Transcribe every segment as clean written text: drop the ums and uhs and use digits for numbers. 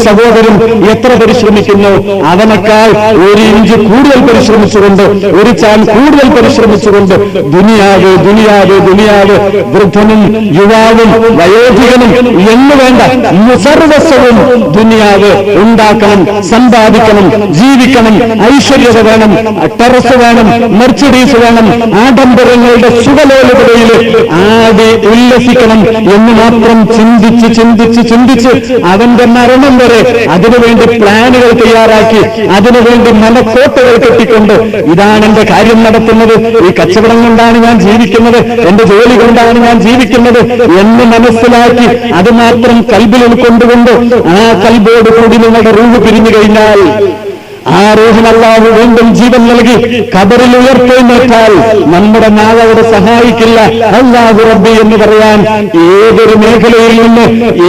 സഹോദരൻ എത്ര പരിശ്രമിക്കുന്നു, അവനേക്കാൾ 1 ഇഞ്ച് കൂടുതൽ പരിശ്രമിച്ചുകൊണ്ട്, 1 ചാൽ കൂടുതൽ പരിശ്രമിച്ചുകൊണ്ട് ദുനിയാവ് ദുനിയാവ് ദുനിയാവ്, വൃദ്ധനും യുവാവും വയോധികനും എന്ന് വേണ്ട സർവസ്വവും ദുനിയാവ് ഉണ്ടാക്കണം, സമ്പാദിക്കണം, ജീവിക്കണം, ഐശ്വര്യത വേണം, ടെറസ് വേണം, മെർച്ചഡീസ് വേണം, ആഡംബരങ്ങളുടെ സുഖലോലുപതയിൽ ആടി ഉല്ലസിക്കണം എന്ന് മാത്രം ചിന്തിച്ച് ചിന്തിച്ച് ചിന്തിച്ച് അവന്റെ മരണം വരെ അതിനുവേണ്ടി പ്ലാനുകൾ തയ്യാറാക്കി, അതിനുവേണ്ടി മലക്കോട്ടകൾ കെട്ടിക്കൊണ്ട് ഇതാണ് എന്റെ കാര്യം നടത്തുന്നത്, ഈ കച്ചവടം കൊണ്ടാണ് ഞാൻ ജീവിക്കുന്നത്, എന്റെ ജോലി കൊണ്ടാണ് ഞാൻ ജീവിക്കുന്നത് എന്ന് മനസ്സിലാക്കി അത് മാത്രം കൽബിൽ ഉൾക്കൊണ്ടുകൊണ്ട് ആ കൽബോട് കൂടി നിങ്ങളുടെ റൂഹ് പിരിഞ്ഞു കഴിഞ്ഞാൽ, ആ റൂഹിന് അല്ലാഹു വീണ്ടും ജീവൻ നൽകി ഖബറിൽ ഉയർത്തെഴുന്നേറ്റാൽ നമ്മുടെ നാളവിടെ സഹായിക്കില്ല. അല്ലാഹു റബ്ബി എന്ന് പറയാൻ ഏതൊരു മേഖലയിൽ നിന്ന്,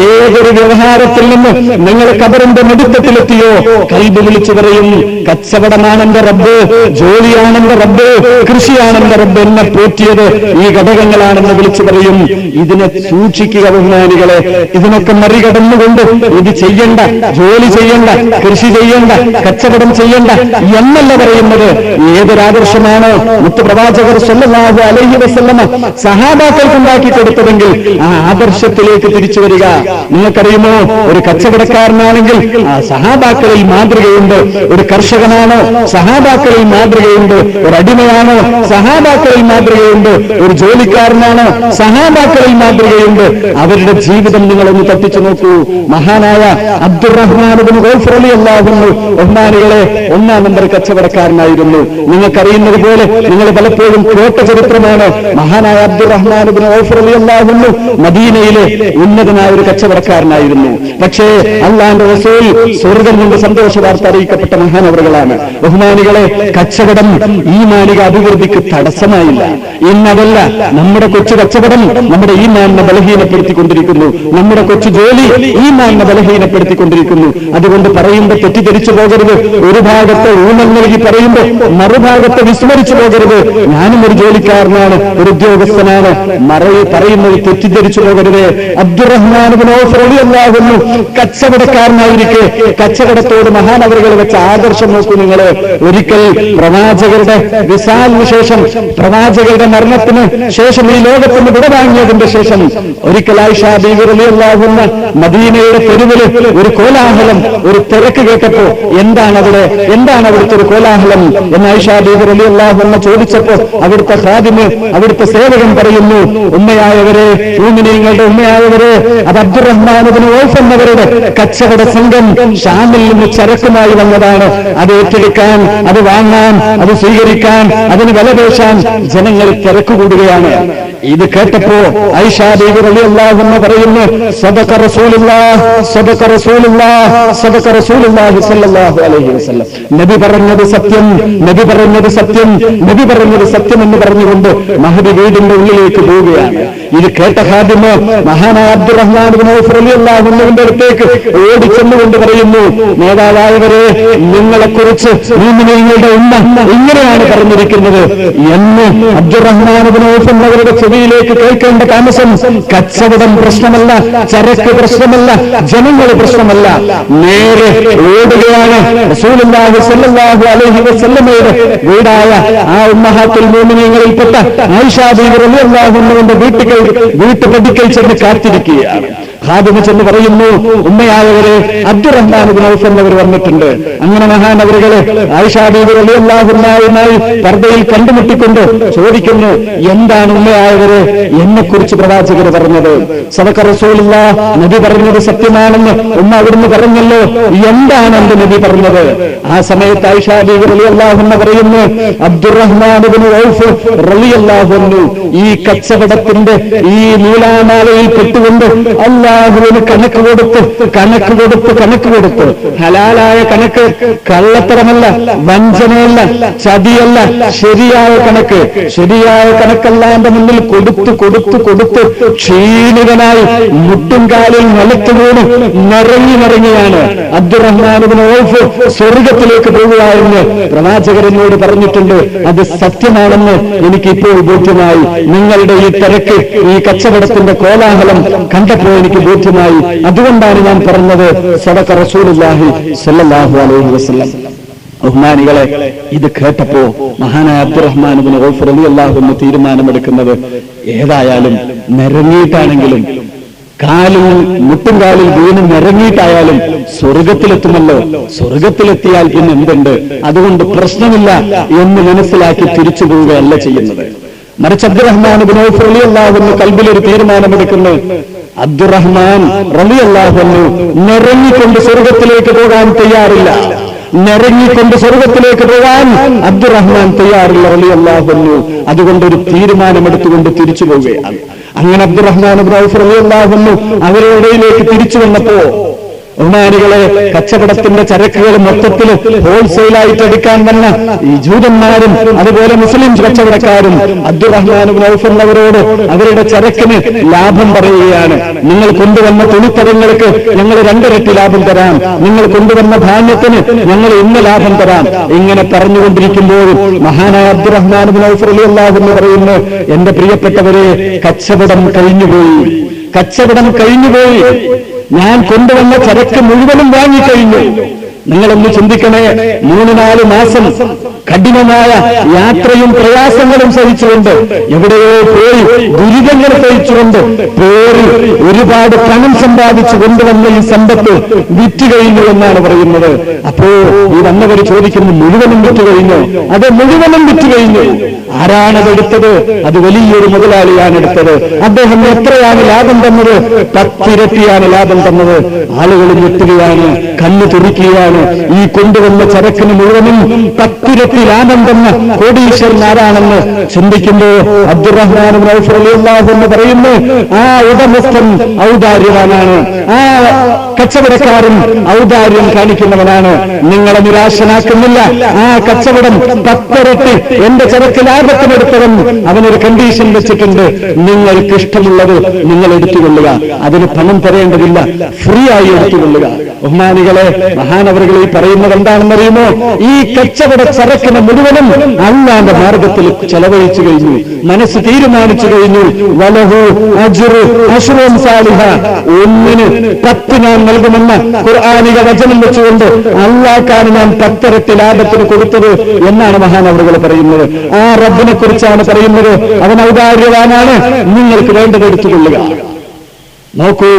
ഏതൊരു വ്യവഹാരത്തിൽ നിന്ന് നിങ്ങൾ ഖബറിന്റെ നടുക്കത്തിലെത്തിയോ, കൽബ് വിളിച്ചു പറയും, കച്ചവടമാണെന്റെ റബ്ബ്, ജോലിയാണെന്റെ റബ്ബ്, കൃഷിയാണെന്റെ റബ്ബ്, എന്നെ പോറ്റിയത് ഈ ഘടകങ്ങളാണെന്ന് വിളിച്ചു പറയും. ഇതിനെ സൂക്ഷിക്കുക ബഹുമാനികളെ. ഇതിനൊക്കെ മറികടന്നുകൊണ്ട് ഇത് ചെയ്യണ്ട, ജോലി ചെയ്യണ്ട, കൃഷി ചെയ്യണ്ട, കച്ചവടം ചെയ്യണ്ട എന്നല്ല പറയുന്നത്. ഏതൊരാദർശമാണോ മുത്തുപ്രവാചകർ സല്ലല്ലാഹു അലൈഹി വസല്ലമ സഹാബാക്കൾക്ക് ഉണ്ടാക്കി കൊടുത്തതെങ്കിൽ ആ ആദർശത്തിലേക്ക് തിരിച്ചു വരിക. നിങ്ങൾക്കറിയുമോ, ഒരു കച്ചവടക്കാരനാണെങ്കിൽ ആ സഹാബാക്കളിൽ മാതൃകയുണ്ട്. ഒരു കർഷകനാണോ, സഹാബാക്കളിൽ മാതൃകയുണ്ട്. ഒരു അടിമയാണോ, സഹാബാക്കളിൽ മാതൃകയുണ്ട്. ഒരു ജോലിക്കാരനാണോ, സഹാബാക്കളിൽ മാതൃകയുണ്ട്. അവരുടെ ജീവിതം നിങ്ങളൊന്ന് തട്ടിച്ചു നോക്കൂ. മഹാനായ അബ്ദുറഹ്മാൻ ഇബ്നു ഔഫ് റളിയല്ലാഹു അൻഹു ബഹുമാനികളെ 1-ാം നമ്പർ കച്ചവടക്കാരനായിരുന്നു. നിങ്ങൾക്കറിയുന്നത് പോലെ, നിങ്ങൾ പലപ്പോഴും കേട്ട ചരിത്രമാണ്. മഹാനായ അബ്ദുറഹ്മാൻ ഇബ്നു ഔഫ് റളിയല്ലാഹു അൻഹു മദീനയിലെ ഉന്നതനായ ഒരു കച്ചവടക്കാരനായിരുന്നു. പക്ഷേ അല്ലാഹുവിന്റെ റസൂൽ സ്വർഗ്ഗം കൊണ്ട് സന്തോഷ വാർത്ത അറിയിക്കപ്പെട്ട മഹാനവറുകളാണ്. ബഹുമാനികളെ, കച്ചവടം ഈമാനിക അഭിവൃദ്ധിക്ക് തടസ്സമായില്ല. ഇന്നതല്ല, നമ്മുടെ കൊച്ചു കച്ചവടം നമ്മുടെ ഈമാനിനെ ബലഹീനപ്പെടുത്തിക്കൊണ്ടിരിക്കുന്നു. നമ്മുടെ കൊച്ചു ജോലി ഈമാനിനെ ബലഹീനപ്പെടുത്തിക്കൊണ്ടിരിക്കുന്നു. അതുകൊണ്ട് പറയുമ്പോൾ തെറ്റിദ്ധരിച്ചു പോകരുത്. ഒരു ഭാഗത്ത് ഊന്നൽ നൽകി പറയുമ്പോൾ മറുഭാഗത്ത് വിസ്മരിച്ചു പോകരുത്. ഞാനും ഒരു ജോലിക്കാരനാണ്, ഒരു ഉദ്യോഗസ്ഥനാണ്, പറയുന്നത് തെറ്റിദ്ധരിച്ചു പോകരുത്. അബ്ദുറഹ്മാൻ ഇബ്നു ഔഫ് റളിയല്ലാഹു അൻഹു കച്ചവടക്കാരനായിരിക്കെ കച്ചവടത്തോട് മഹാനവറുകൾ വെച്ച ആദർശം നോക്കൂ നിങ്ങൾ. ഒരിക്കൽ പ്രവാചകരുടെ വിസാലിന് ശേഷം, പ്രവാചകരുടെ മരണത്തിന് ശേഷം, ഈ ലോകത്തിന് വിടവാങ്ങിയതിന്റെ ശേഷം ഒരിക്കൽ ആയിഷ ബീവി റളിയല്ലാഹു അൻഹ മദീനയുടെ തെരുവിൽ ഒരു കോലാഹലം, ഒരു തിരക്ക് കേട്ടപ്പോ എന്താണ് അവിടുത്തെ ഒരു കോലാഹലം എന്ന് ആയിഷ ബീവി റളിയല്ലാഹു അൻഹ ചോദിച്ചപ്പോ അവിടുത്തെ ഖാദിമ്, അവിടുത്തെ സേവകൻ പറയുന്നു, ഉമ്മയായവരെ, മുഅ്മിനീങ്ങളുടെ ഉമ്മയായവരെ, അത് അബ്ദുറഹ്മാൻ ഇബ്നു ഔഫ് എന്നവരുടെ കച്ചവട സംഘം ഷാമിൽ നിന്ന് ചരക്കുമായി വന്നതാണ്. അത് ഏറ്റെടുക്കാൻ, അത് വാങ്ങാൻ, അത് സ്വീകരിക്കാൻ, അതിന് വിലപേശാൻ ജനങ്ങൾ തിരക്കുകൂടുകയാണ്. ഇത് കേട്ടപ്പോ ആയിഷ ബീവി റളിയല്ലാഹു അൻഹ പറയുന്നു, സദഖ റസൂലുള്ളാഹ്, സദഖ റസൂലുള്ളാഹ്, സദഖ റസൂലുള്ളാഹി സ്വല്ലല്ലാഹു അലൈഹി വസല്ലം. നബി പറഞ്ഞത് സത്യം, നബി പറഞ്ഞത് സത്യം, നബി പറഞ്ഞത് സത്യം എന്ന് പറഞ്ഞുകൊണ്ട് മഹദി വീടിന്റെ ഉള്ളിലേക്ക് പോവുകയാണ്. ഇത് കേട്ട ഖാദിമ് മഹാനായ അബ്ദുറഹ്മാൻ ഇബ്നു ഔഫ് റളിയല്ലാഹു അൻഹുവിന്റെ അടുത്തേക്ക് ഓടിച്ചെന്നുകൊണ്ട് പറയുന്നു, നേതാവായവരെ, നിങ്ങളെക്കുറിച്ച് മുഅ്മിനീങ്ങളുടെ ഉമ്മ ഇങ്ങനെയാണ് പറഞ്ഞിരിക്കുന്നത് എന്ന് അബ്ദുറഹ്മാൻ ഇബ്നു ഔഫ് എന്നവരുടെ ചെവിയിലേക്ക് കേൾക്കേണ്ട താമസം. കച്ചവടം പ്രശ്നമല്ല, ചരക്ക് പ്രശ്നമല്ല, ജനങ്ങൾ പ്രശ്നമല്ല. നേരെ ഓടുകയാണ് റസൂലുള്ളാഹി സ്വല്ലല്ലാഹു അലൈഹി വസല്ലമയുടെ വീടായ ആ ഉമ്മഹാത്തുൽ മുഅ്മിനീങ്ങളിൽപ്പെട്ട ആയിഷ ബീവി റളിയല്ലാഹു അൻഹയുടെ വീട്ടുപടിക്കൽ ചെന്ന് കാത്തിരിക്കുകയാണ്. ഖാദിമ ചെന്ന് പറയുന്നു, ഉമ്മയായവരെ, അബ്ദുറഹ്മാൻ ഇബ്നു ഔഫ് എന്നവർ വന്നിട്ടുണ്ട്. അങ്ങനെ മഹാനവറുകളെ ആയിഷ ബീവി റളിയല്ലാഹു അൻഹയുമായി പർദ്ദയിൽ കണ്ടുമുട്ടിക്കൊണ്ട് ചോദിക്കുന്നു, എന്താണ് ഉമ്മയായവരെ എന്നെക്കുറിച്ച് പ്രവാചകർ പറഞ്ഞത്? സദഖ റസൂലുള്ളാഹ്, നബി പറഞ്ഞത് സത്യമാണെന്ന് ഉമ്മ അവിടുന്ന് പറഞ്ഞല്ലോ, എന്താണ് എന്റെ നബി പറഞ്ഞത്? ആ സമയത്ത് ആയിഷ ബീവി റളിയല്ലാഹു അൻഹ പറയുന്നു, അബ്ദുറഹ്മാൻ ഇബ്നു ഔഫ് റളിയല്ലാഹു അൻഹു ഈ കച്ചവടത്തിന്റെ ഈ നൂലാമാലയിൽ പെട്ടുകൊണ്ട് അല്ലാഹുവിന് കണക്ക് കൊടുത്ത് ഹലാലായ കണക്ക്, കള്ളത്തരമല്ല, വഞ്ചനയല്ല, ചതിയല്ല, ശരിയായ കണക്കല്ലാന്റെ മുന്നിൽ കൊടുത്ത് ക്ഷീണിതനായി മുട്ടും കാലിൽ നിലത്ത് വീണ് നിറങ്ങിയാണ് അബ്ദുറഹ്മാൻ ഇബ്നു ഔഫ് സ്വർഗത്തിലേക്ക് പോകുക എന്ന് പ്രവാചകരനോട് പറഞ്ഞിട്ടുണ്ട്. അത് സത്യമാണെന്ന് എനിക്കിപ്പോൾ ബോധ്യമായി. നിങ്ങളുടെ ഈ തിരക്ക്, ഈ കച്ചവടത്തിന്റെ കോലാഹലം കണ്ടപ്പോൾ എനിക്ക് ബോധ്യമായി. അതുകൊണ്ടാണ് ഞാൻ പറഞ്ഞത് സദഖ റസൂലുള്ളാഹി സ്വല്ലല്ലാഹു അലൈഹി വസല്ലം. ബഹുമാനികളെ, ഇത് കേട്ടപ്പോ മഹാനായ അബ്ദുറഹ്മാൻ ഇബ്നു ഔഫ് റളിയല്ലാഹു അൻഹു തീരുമാനമെടുക്കുന്നത് ഏതായാലും നിരങ്ങിയിട്ടാണെങ്കിലും മുട്ടുംകാലിൽ വീണ് നിരങ്ങിയിട്ടായാലും സ്വർഗത്തിലെത്തുമല്ലോ, സ്വർഗത്തിലെത്തിയാൽ പിന്നെ എന്തുണ്ട്, അതുകൊണ്ട് പ്രശ്നമില്ല എന്ന് മനസ്സിലാക്കി തിരിച്ചു പോവുകയല്ല ചെയ്യുന്നത്. മറിച്ച് അബ്ദുറഹ്മാൻ ഇബ്നു ഔഫ് റളിയല്ലാഹു അൻഹു കൽബിലൊരു തീരുമാനമെടുക്കുന്നു. അബ്ദുറഹ്മാൻ റളിയല്ലാഹു അൻഹു നിറങ്ങിക്കൊണ്ട് സ്വർഗത്തിലേക്ക് പോകാൻ തയ്യാറില്ല. നിറങ്ങിക്കൊണ്ട് സ്വർഗത്തിലേക്ക് പോകാൻ അബ്ദുറഹ്മാൻ തയ്യാറില്ല റളിയല്ലാഹു അൻഹു. അതുകൊണ്ടൊരു തീരുമാനമെടുത്തുകൊണ്ട് തിരിച്ചു പോവുകയാണ്. അങ്ങനെ അബ്ദുറഹ്മാൻ ഇബ്നു ഔഫ് റളിയല്ലാഹു അൻഹു അവരുടെ ഇടയിലേക്ക് തിരിച്ചു വന്നപ്പോ ബഹുമാനികളെ, കച്ചവടത്തിന്റെ ചരക്കുകൾ മൊത്തത്തിൽ ഹോൾസെയിലായിട്ട് എടുക്കാൻ വന്ന ഈ ജൂതന്മാരും അതുപോലെ മുസ്ലിം കച്ചവടക്കാരും അബ്ദുറഹ്മാൻ ഇബ്നു ഔഫ് എന്നവരോട് അവരുടെ ചരക്കിന് ലാഭം പറയുകയാണ്. നിങ്ങൾ കൊണ്ടുവന്ന തുണിത്തരങ്ങൾക്ക് ഞങ്ങൾ 2 ഇരട്ടി ലാഭം തരാം, നിങ്ങൾ കൊണ്ടുവന്ന ധാന്യത്തിന് ഞങ്ങൾ 1 ലാഭം തരാം. ഇങ്ങനെ പറഞ്ഞുകൊണ്ടിരിക്കുമ്പോഴും മഹാനായ അബ്ദുറഹ്മാൻ ഇബ്നു ഔഫ് റളിയല്ലാഹു അൻഹു പറയുന്നു, എന്റെ പ്രിയപ്പെട്ടവരെ, കച്ചവടം കഴിഞ്ഞുപോയി. ഞാൻ കൊണ്ടുവന്ന ചരക്ക് മുഴുവനും വാങ്ങിക്കഴിഞ്ഞു. നിങ്ങളൊന്ന് ചിന്തിക്കണേ, 3-4 മാസം കഠിനമായ യാത്രയും പ്രയാസങ്ങളും സഹിച്ചുകൊണ്ട്, എവിടെയോ പോയി ദുരിതങ്ങൾ സഹിച്ചുകൊണ്ട് പേറി ഒരുപാട് പണം സമ്പാദിച്ചു കൊണ്ടുവന്ന ഈ സമ്പത്ത് വിറ്റുകഴിഞ്ഞു എന്നാണ് പറയുന്നത്. അപ്പോ ഈ വന്നവർ ചോദിക്കുന്നു, മുഴുവനും വിറ്റുകഴിഞ്ഞു? അത് മുഴുവനും വിറ്റുകഴിഞ്ഞു. ആരാണതെടുത്തത്? അത് വലിയൊരു മുതലാളിയാണ് എടുത്തത്. അദ്ദേഹം എത്രയാണ് ലാഭം തന്നത്? 10 ഇരട്ടിയാണ് ലാഭം തന്നത്. ആളുകൾ ഞെട്ടുകയാണ്, കണ്ണു തുറിക്കുകയാണ്. ഈ കൊണ്ടുവന്ന ചരക്കിന് മുഴുവനും 10 ഇരട്ടി ലാഭം തന്ന കോടീശ്വരൻ ആരാണെന്ന് ചിന്തിക്കുമ്പോ അബ്ദുറഹ്മാൻ ഇബ്നു ഔഫ് റളിയല്ലാഹു അൻഹു പറയുന്നു, ആ ഉടമസ്ഥൻ ഔദാര്യവാനാണ്, ആ കച്ചവടക്കാരൻ ഔദാര്യം കാണിക്കുന്നവനാണ്. നിങ്ങളെ നിരാശനാക്കുന്നില്ല. ആ കച്ചവടം 10 ഇരട്ടി എന്റെ ചരക്ക് ലാഭത്തിനെടുത്തവൻ അവനൊരു കണ്ടീഷൻ വെച്ചിട്ടുണ്ട്, നിങ്ങൾക്ക് ഇഷ്ടമുള്ളത് നിങ്ങൾ എടുത്തുകൊള്ളുക, അതിന് പണം തരേണ്ടതില്ല, ഫ്രീ ആയി എടുത്തുകൊള്ളുക. ബഹുമാനികളെ, മഹാനവറുകൾ ഈ പറയുന്നത് എന്താണെന്നറിയുമോ? ഈ കച്ചവട ചരക്കിനെ മുഴുവനും അല്ലാന്റെ മാർഗത്തിൽ ചെലവഴിച്ചു കഴിഞ്ഞു, മനസ്സ് തീരുമാനിച്ചു കഴിഞ്ഞു. വലഹു അജ്റു അശ്റുൻ സാലിഹ, 1-ന് 10 ഞാൻ നൽകുമെന്ന ഖുർആനിക വചനം വെച്ചുകൊണ്ട് അല്ലാഹ്ക്കാണ് ഞാൻ 10 ഇരട്ടി ലാഭത്തിന് കൊടുത്തത് എന്നാണ് മഹാനവറുകൾ പറയുന്നത്. ആ റബ്ബിനെ കുറിച്ചാണ് പറയുന്നത്. അവൻ ഔദാര്യവാനാണ്, നിങ്ങൾക്ക് വേണ്ടത് എടുത്തുകൊള്ളുക. നോക്കൂ,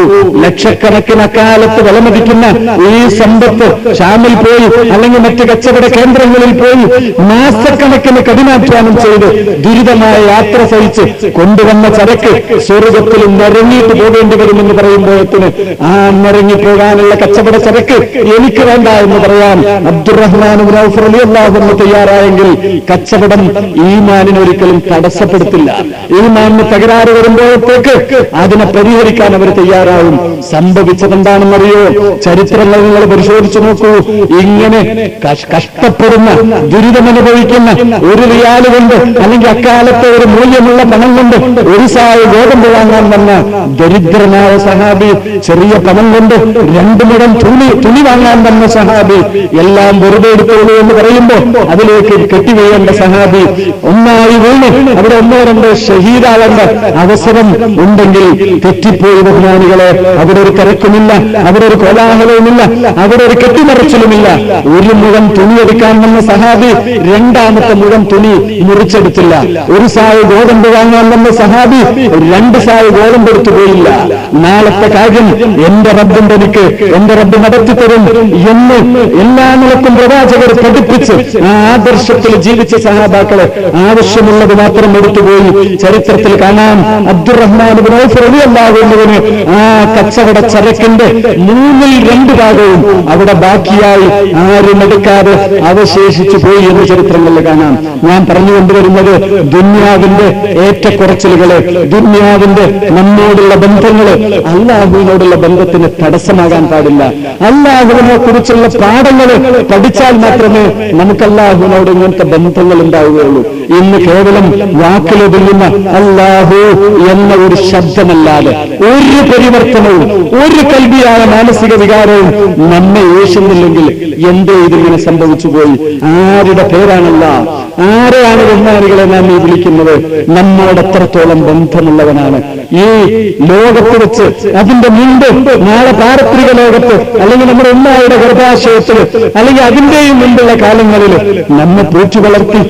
ലക്ഷക്കണക്കിന് അക്കാലത്ത് വിലമതിക്കുന്ന ഈ സമ്പത്ത് ഷാമിൽ പോയി അല്ലെങ്കിൽ മറ്റ് കച്ചവട കേന്ദ്രങ്ങളിൽ പോയി മാസക്കണക്കിന് കഠിനാധ്വാനം ചെയ്ത് ദുരിതമായ യാത്ര സഹിച്ച് കൊണ്ടുവന്ന ചരക്ക് സ്വർഗത്തിൽ നിറങ്ങിയിട്ട് പോകേണ്ടി വരുമെന്ന് പറയുമ്പോഴത്തിന് ആ നിറങ്ങിപ്പോകാനുള്ള കച്ചവട ചരക്ക് എനിക്ക് വേണ്ട എന്ന് പറയാൻ അബ്ദുറഹ്മാൻ ഇബ്നു ഔഫ് റളിയല്ലാഹു അൻഹു തയ്യാറായെങ്കിൽ കച്ചവടം ഈമാനിനെ ഒരിക്കലും തടസ്സപ്പെടുത്തില്ല. ഈമാനിന് തകരാറ് വരുമ്പോഴത്തേക്ക് അതിനെ പരിഹരിക്കാൻ അവർ തയ്യാറാവും. സംഭവിച്ചതെന്താണെന്നറിയോ? ചരിത്രങ്ങൾ നിങ്ങൾ പരിശോധിച്ചു നോക്കൂ. ഇങ്ങനെ കഷ്ടപ്പെടുന്ന, ദുരിതമനുഭവിക്കുന്ന, 1 റിയാല് കൊണ്ട് അല്ലെങ്കിൽ അക്കാലത്തെ ഒരു മൂല്യമുള്ള പണം കൊണ്ട് 1 സായ ഗോതമ്പ് വാങ്ങാൻ വന്ന ദരിദ്രനായ സഹാബി, ചെറിയ പണം കൊണ്ട് 2 മുഴം തുണി വാങ്ങാൻ വന്ന സഹാബി, എല്ലാം വെറുതെ എടുത്തോളൂ എന്ന് പറയുമ്പോ അതിലേക്ക് കെട്ടിവീഴേണ്ട സഹാബി ഒന്നായി വീണ് അവിടെ 1-2 ഷഹീദാവേണ്ട അവസരം ഉണ്ടെങ്കിൽ തെറ്റിപ്പോയി. ബഹുമാനികളെ, അവിടെ ഒരു തിരക്കുമില്ല, അവിടെ ഒരു കോലാഹലവുമില്ല, അവിടെ ഒരു കെട്ടിമറിച്ചിലുമില്ല. 1 മുഴം തുണി എടുക്കാൻ വന്ന സഹാബി 2ാമത്തെ മുഴം തുണി മുറിച്ചെടുത്തില്ല. 1 സായ ഗോതമ്പ് വാങ്ങാൻ വന്ന സഹാബി 2 സായ ഗോതമ്പ് എടുത്തു പോയില്ല. നാളത്തെ കാര്യം എന്റെ റബ്ബുണ്ട്, എനിക്ക് എന്റെ റബ്ബ് നടത്തിത്തരും എന്ന് എല്ലാ നിലക്കും പ്രവാചകർ പഠിപ്പിച്ച് ആ ആദർശത്തിൽ ജീവിച്ച സഹാബാക്കളെ ആവശ്യമുള്ളത് മാത്രം എടുത്തുപോയി. ചരിത്രത്തിൽ കാണാം, അബ്ദുറഹ്മാൻ ഇബ്നു ഔഫ് റളിയല്ലാഹു അൻഹുവിന് ആ കച്ചവട ചരക്കിന്റെ 2/3 ഭാഗവും അവിടെ ബാക്കിയായി ആരും എടുക്കാതെ അവശേഷിച്ചു പോയി എന്ന് ചരിത്രങ്ങളിൽ കാണാം. ഞാൻ പറഞ്ഞുകൊണ്ടുവരുന്നത് ദുന്യാവിന്റെ ഏറ്റക്കുറച്ചിലുകള്, ദുന്യാവിന്റെ നമ്മോടുള്ള ബന്ധങ്ങള് അല്ലാഹുവിനോടുള്ള ബന്ധത്തിന് തടസ്സമാകാൻ പാടില്ല. അല്ലാഹുവിനെ കുറിച്ചുള്ള പാഠങ്ങൾ പഠിച്ചാൽ മാത്രമേ നമുക്ക് അല്ലാഹുവിനോട് ഇങ്ങനത്തെ ബന്ധങ്ങൾ ഉണ്ടാവുകയുള്ളൂ. ഇന്ന് കേവലം വാക്കിലൊതുങ്ങുന്ന അല്ലാഹു എന്ന ഒരു ശബ്ദമല്ലാതെ ഒരു പരിവർത്തനവും ഒരു കൽബിയായ മാനസിക വികാരവും നമ്മെ ഏശുന്നില്ലെങ്കിൽ എന്തേ ഇതിങ്ങനെ സംഭവിച്ചു പോയി? ആരുടെ പേരാണല്ല? ആരെയാണ് ബഹുമാനികളെ നാം ഈ വിളിക്കുന്നത്? നമ്മോട് എത്രത്തോളം ബന്ധമുള്ളവനാണ്? ഈ ലോകത്ത് വെച്ച്, അതിന്റെ മുമ്പ് നാളെ പാരത്രിക ലോകത്ത്, അല്ലെങ്കിൽ നമ്മുടെ ഉമ്മയുടെ ഗർഭാശയത്തിൽ, അല്ലെങ്കിൽ അതിന്റെയും മുമ്പുള്ള കാലങ്ങളിൽ നമ്മെ പോറ്റി വളർത്തി,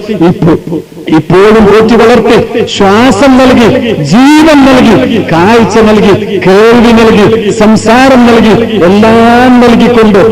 ഇപ്പോഴും പോറ്റി വളർത്തി ശ്വാസം നൽകി, ജീവൻ നൽകി, കാഴ്ച നൽകി, കേൾവി നൽകി, സംസാരം നൽകി, എല്ലാം നൽകിക്കൊണ്ട്